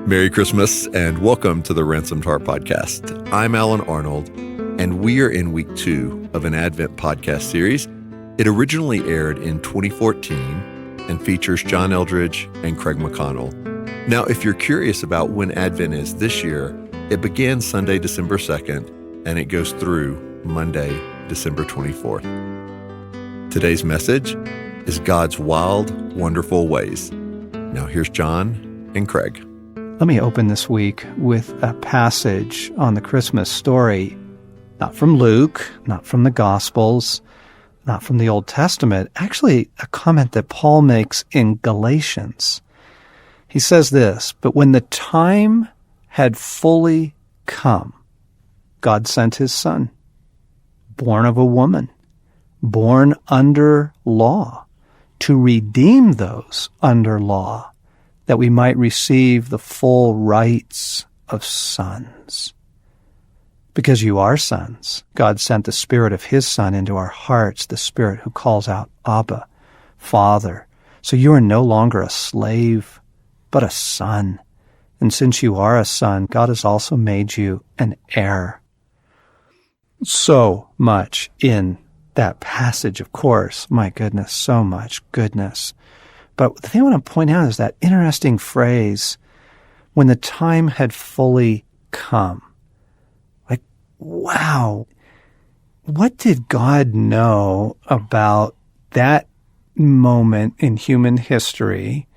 Merry Christmas and welcome to the Ransomed Heart Podcast. I'm Alan Arnold, and we are in week 2 of an Advent podcast series. It originally aired in 2014 and features John Eldredge and Craig McConnell. Now, if you're curious about when Advent is this year, it began Sunday, December 2nd, and it goes through Monday, December 24th. Today's message is God's wild, wonderful ways. Now here's John and Craig. Let me open this week with a passage on the Christmas story, not from Luke, not from the Gospels, not from the Old Testament, actually a comment that Paul makes in Galatians. He says this, "But when the time had fully come, God sent his Son, born of a woman, born under law, to redeem those under law, that we might receive the full rights of sons. Because you are sons, God sent the Spirit of his Son into our hearts, the Spirit who calls out, Abba, Father. So you are no longer a slave, but a son. And since you are a son, God has also made you an heir." So much in that passage, of course. My goodness, so much goodness. But the thing I want to point out is that interesting phrase, when the time had fully come. Like, wow, what did God know about that moment in human history,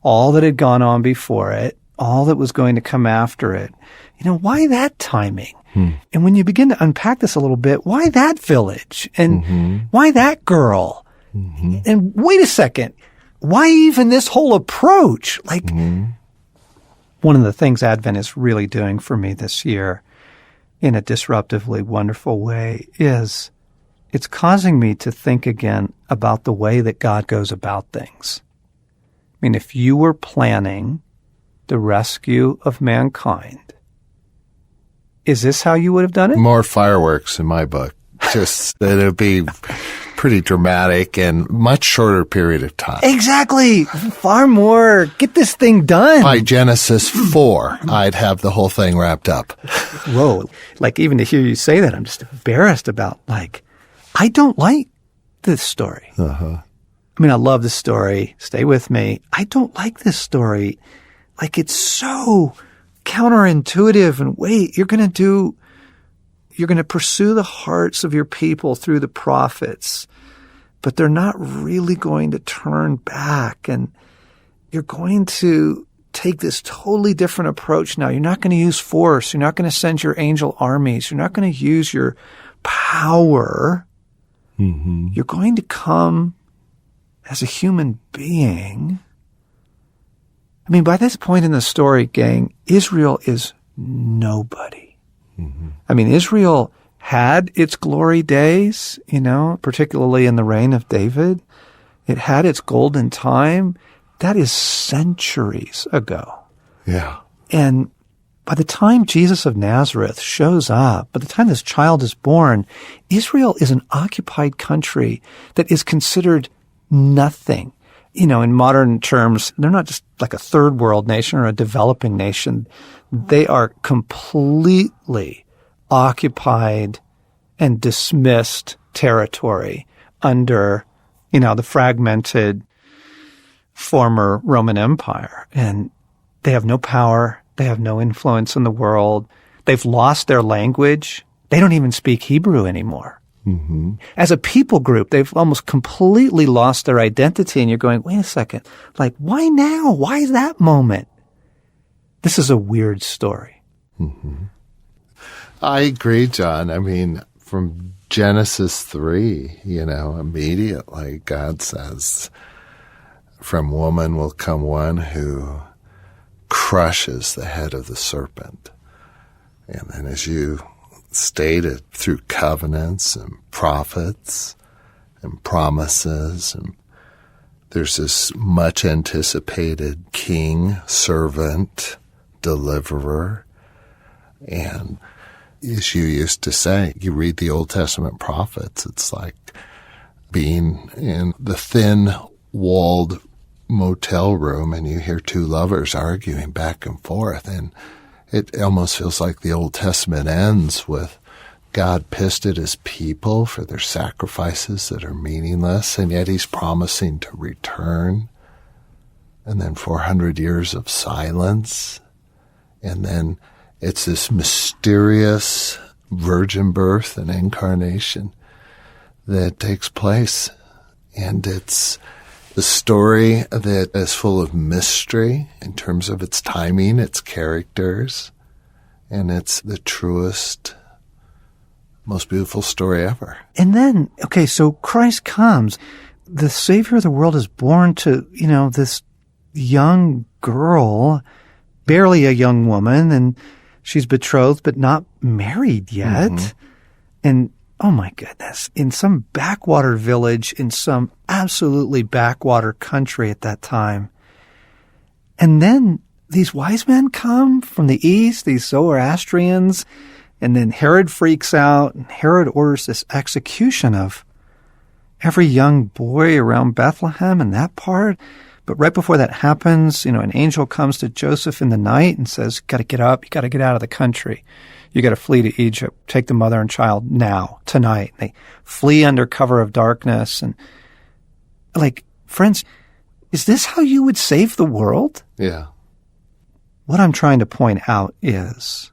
all that had gone on before it, all that was going to come after it? Why that timing? And when you begin to unpack this a little bit, why that village? And why that girl? And wait a second. Why even this whole approach? One of the things Advent is really doing for me this year in a disruptively wonderful way is it's causing me to think again about the way that God goes about things. I mean, if you were planning the rescue of mankind, is this how you would have done it? More fireworks in my book. Just that it would be pretty dramatic and much shorter period of time. Exactly. Far more. Get this thing done. By Genesis 4, I'd have the whole thing wrapped up. Whoa. Even to hear you say that, I'm just embarrassed about, I don't like this story. I mean, I love the story. Stay with me. I don't like this story. It's so counterintuitive and wait, you're going to pursue the hearts of your people through the prophets, but they're not really going to turn back. And you're going to take this totally different approach now. You're not going to use force. You're not going to send your angel armies. You're not going to use your power. You're going to come as a human being. I mean, by this point in the story, gang, Israel is nobody. I mean, Israel had its glory days, particularly in the reign of David. It had its golden time. That is centuries ago. Yeah. And by the time Jesus of Nazareth shows up, by the time this child is born, Israel is an occupied country that is considered nothing. In modern terms, they're not just like a third world nation or a developing nation. They are completely occupied and dismissed territory under, the fragmented former Roman Empire. And they have no power. They have no influence in the world. They've lost their language. They don't even speak Hebrew anymore. As a people group, they've almost completely lost their identity. And you're going, wait a second, why now? Why that moment? This is a weird story. I agree, John. I mean, from Genesis 3, immediately God says, from woman will come one who crushes the head of the serpent. And then as you stated, through covenants and prophets and promises, and there's this much anticipated king, servant, deliverer. And as you used to say, you read the Old Testament prophets, it's like being in the thin-walled motel room and you hear two lovers arguing back and forth, and it almost feels like the Old Testament ends with God pissed at his people for their sacrifices that are meaningless, and yet he's promising to return. And then 400 years of silence. And then it's this mysterious virgin birth and incarnation that takes place. And it's the story that is full of mystery in terms of its timing, its characters, and it's the truest, most beautiful story ever. And then, okay, so Christ comes. The Savior of the world is born to, this young girl, barely a young woman, and she's betrothed but not married yet. Mm-hmm. And oh my goodness, in some backwater village, in some absolutely backwater country at that time. And then these wise men come from the east, these Zoroastrians, and then Herod freaks out, and Herod orders this execution of every young boy around Bethlehem and that part. But right before that happens, an angel comes to Joseph in the night and says, got to get up, you got to get out of the country. You got to flee to Egypt. Take the mother and child now, tonight. They flee under cover of darkness. And friends, is this how you would save the world? Yeah. What I'm trying to point out is,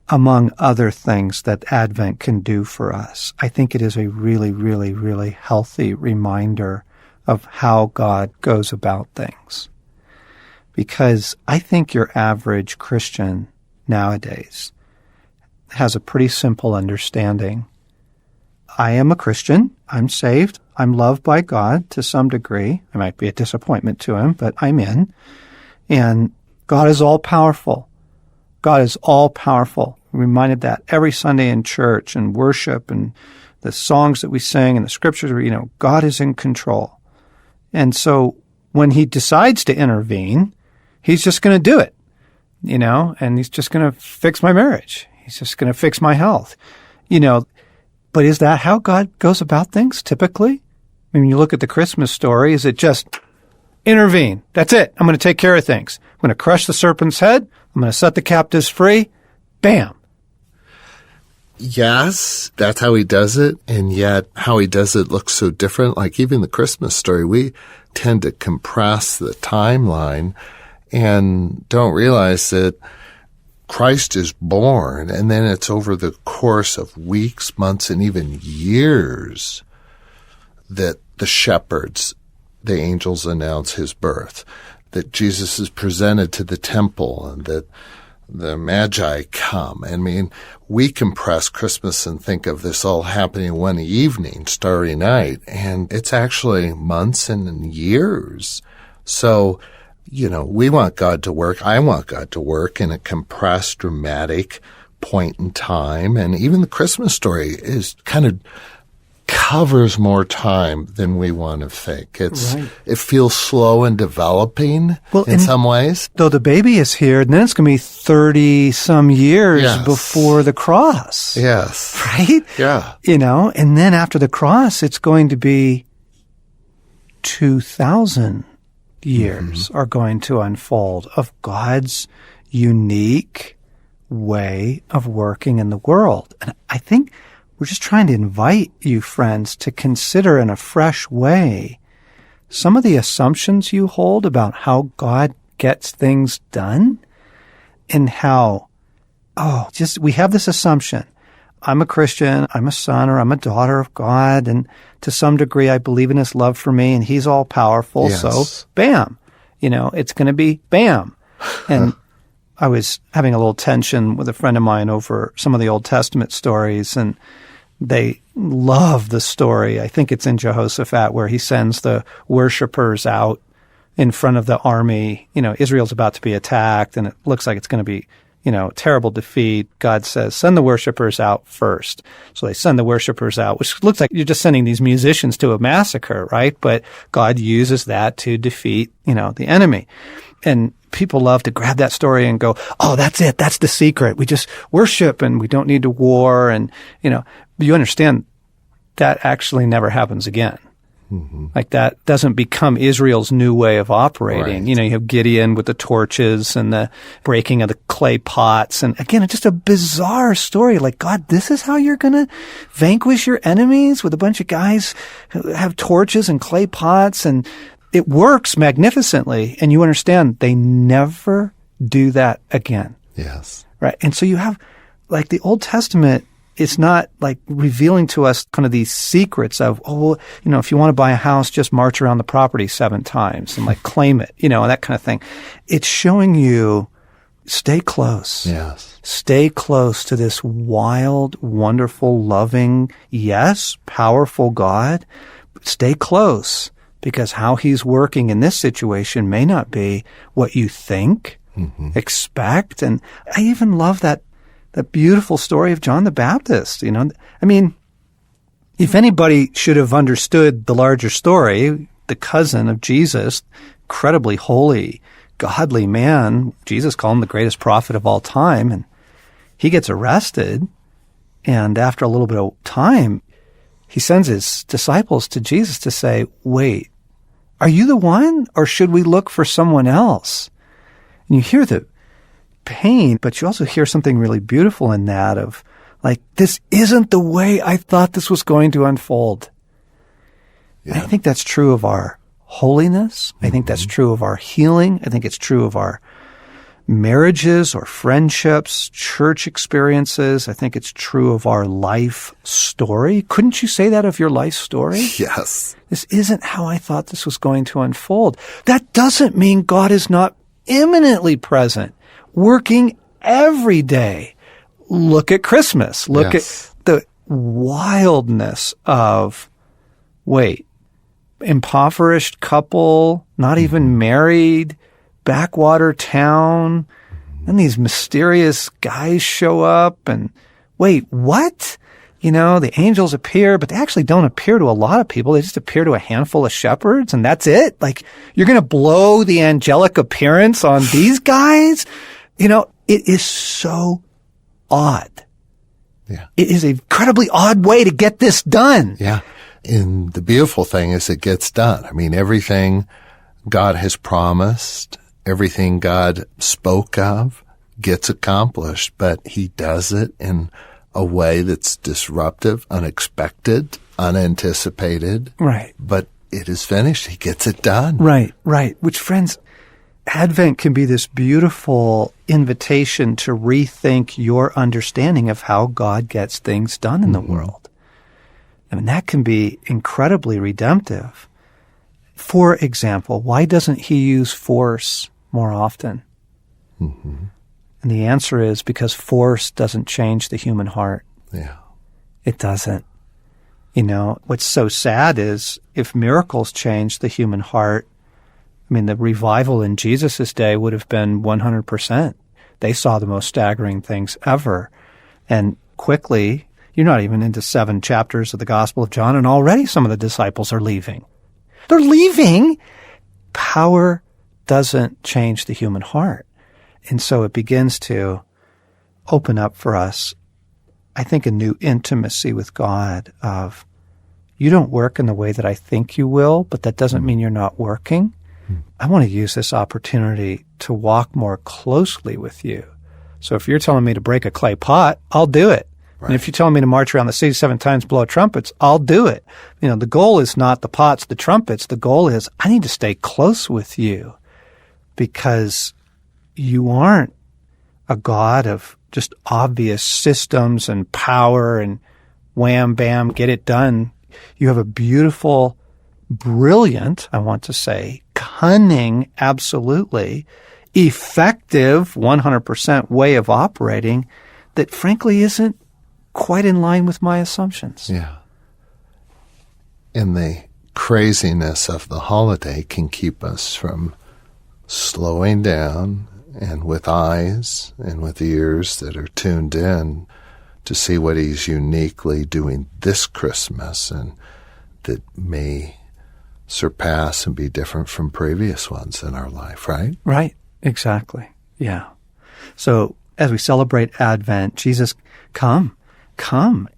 among other things that Advent can do for us, I think it is a really, really, really healthy reminder of how God goes about things. Because I think your average Christian nowadays has a pretty simple understanding. I am a Christian. I'm saved. I'm loved by God to some degree. I might be a disappointment to him, but I'm in. And God is all powerful. God is all powerful. We're reminded that every Sunday in church and worship and the songs that we sing and the scriptures, God is in control. And so when he decides to intervene, he's just going to do it, and he's just going to fix my marriage. He's just going to fix my health, But is that how God goes about things typically? I mean, you look at the Christmas story, is it just intervene? That's it. I'm going to take care of things. I'm going to crush the serpent's head. I'm going to set the captives free. Bam. Yes, that's how he does it, and yet how he does it looks so different. Like even the Christmas story, we tend to compress the timeline and don't realize that Christ is born, and then it's over the course of weeks, months, and even years that the shepherds, the angels, announce his birth, that Jesus is presented to the temple, and that the Magi come. I mean, we compress Christmas and think of this all happening one evening, Starry Night, and it's actually months and years. So, we want God to work. I want God to work in a compressed, dramatic point in time. And even the Christmas story is kind of covers more time than we want to think. It feels slow and developing in some ways. Though the baby is here, and then it's going to be 30 some years before the cross. Yes. Right? Yeah. And then after the cross, it's going to be 2,000 years are going to unfold of God's unique way of working in the world. And I think we're just trying to invite you, friends, to consider in a fresh way some of the assumptions you hold about how God gets things done, and how, we have this assumption. I'm a Christian, I'm a son or I'm a daughter of God, and to some degree I believe in his love for me, and he's all powerful, so bam. It's going to be bam. And I was having a little tension with a friend of mine over some of the Old Testament stories, and they love the story. I think it's in Jehoshaphat where he sends the worshipers out in front of the army. Israel's about to be attacked, and it looks like it's going to be, terrible defeat. God says, send the worshipers out first. So they send the worshipers out, which looks like you're just sending these musicians to a massacre, right? But God uses that to defeat, the enemy. And people love to grab that story and go, oh, that's it. That's the secret. We just worship and we don't need to war. And, you understand that actually never happens again. Like that doesn't become Israel's new way of operating. Right. You know, you have Gideon with the torches and the breaking of the clay pots. And again, it's just a bizarre story. Like, God, this is how you're going to vanquish your enemies with a bunch of guys who have torches and clay pots. And it works magnificently. And you understand they never do that again. Yes. Right. And so you have, like, the Old Testament, it's not like revealing to us kind of these secrets of, oh, you know, if you want to buy a house, just march around the property 7 times and like claim it, you know, and that kind of thing. It's showing you, stay close. Yes. Stay close to this wild, wonderful, loving, yes, powerful God. But stay close, because how he's working in this situation may not be what you think, expect. And I even love that beautiful story of John the Baptist. You know, I mean, if anybody should have understood the larger story, the cousin of Jesus, incredibly holy, godly man, Jesus called him the greatest prophet of all time, and he gets arrested. And after a little bit of time, he sends his disciples to Jesus to say, wait, are you the one, or should we look for someone else? And you hear the pain, but you also hear something really beautiful in that of, like, this isn't the way I thought this was going to unfold. Yeah. I think that's true of our holiness. I think that's true of our healing. I think it's true of our marriages or friendships, church experiences. I think it's true of our life story. Couldn't you say that of your life story? Yes. This isn't how I thought this was going to unfold. That doesn't mean God is not imminently present, working every day. Look at Christmas. Look Yes. at the wildness of, wait, impoverished couple, not even married, backwater town, and these mysterious guys show up, and wait, what? You know, the angels appear, but they actually don't appear to a lot of people. They just appear to a handful of shepherds, and that's it? Like, you're going to blow the angelic appearance on these guys? You know, it is so odd. Yeah. It is an incredibly odd way to get this done. Yeah. And the beautiful thing is it gets done. I mean, everything God has promised, everything God spoke of gets accomplished, but he does it in a way that's disruptive, unexpected, unanticipated. Right. But it is finished. He gets it done. Right, right. Which, friends, Advent can be this beautiful invitation to rethink your understanding of how God gets things done in the world. I mean, that can be incredibly redemptive. For example, why doesn't he use force more often? And the answer is because force doesn't change the human heart. Yeah. It doesn't. You know, what's so sad is if miracles change the human heart, I mean, the revival in Jesus' day would have been 100%. They saw the most staggering things ever. And quickly, you're not even into 7 chapters of the Gospel of John, and already some of the disciples are leaving. They're leaving. Power doesn't change the human heart. And so it begins to open up for us, I think, a new intimacy with God of, you don't work in the way that I think you will, but that doesn't mean you're not working. I want to use this opportunity to walk more closely with you. So if you're telling me to break a clay pot, I'll do it. Right. And if you're telling me to march around the city 7 times, blow trumpets, I'll do it. You know, the goal is not the pots, the trumpets. The goal is I need to stay close with you, because you aren't a God of just obvious systems and power and wham, bam, get it done. You have a beautiful, brilliant, I want to say, cunning, absolutely, effective, 100% way of operating that frankly isn't quite in line with my assumptions. Yeah. And the craziness of the holiday can keep us from slowing down and with eyes and with ears that are tuned in to see what he's uniquely doing this Christmas, and that may surpass and be different from previous ones in our life, right? Right. Exactly. Yeah. So as we celebrate Advent, Jesus, come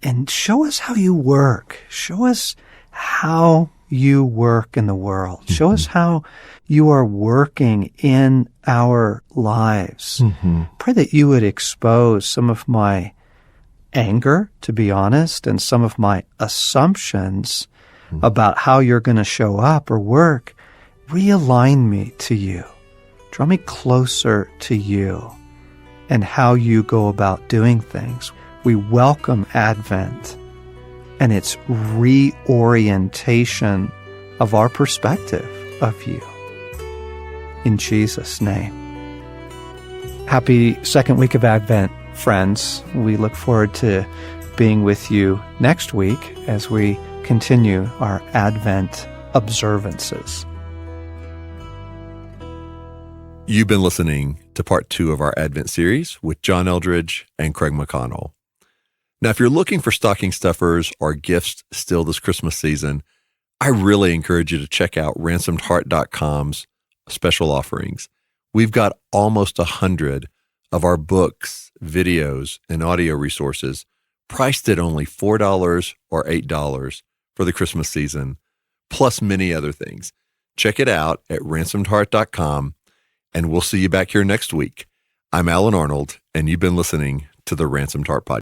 and show us how you work. Show us how you work in the world. Show us how you are working in our lives. Pray that you would expose some of my anger, to be honest, and some of my assumptions about how you're going to show up or work. Realign me to you. Draw me closer to you and how you go about doing things. We welcome Advent and its reorientation of our perspective of you. In Jesus' name. Happy second week of Advent, friends. We look forward to being with you next week as we continue our Advent observances. You've been listening to part 2 of our Advent series with John Eldredge and Craig McConnell. Now, if you're looking for stocking stuffers or gifts still this Christmas season, I really encourage you to check out ransomedheart.com's special offerings. We've got almost 100 of our books, videos, and audio resources priced at only $4 or $8 for the Christmas season, plus many other things. Check it out at ransomedheart.com, and we'll see you back here next week. I'm Alan Arnold, and you've been listening to the Ransomed Heart Podcast.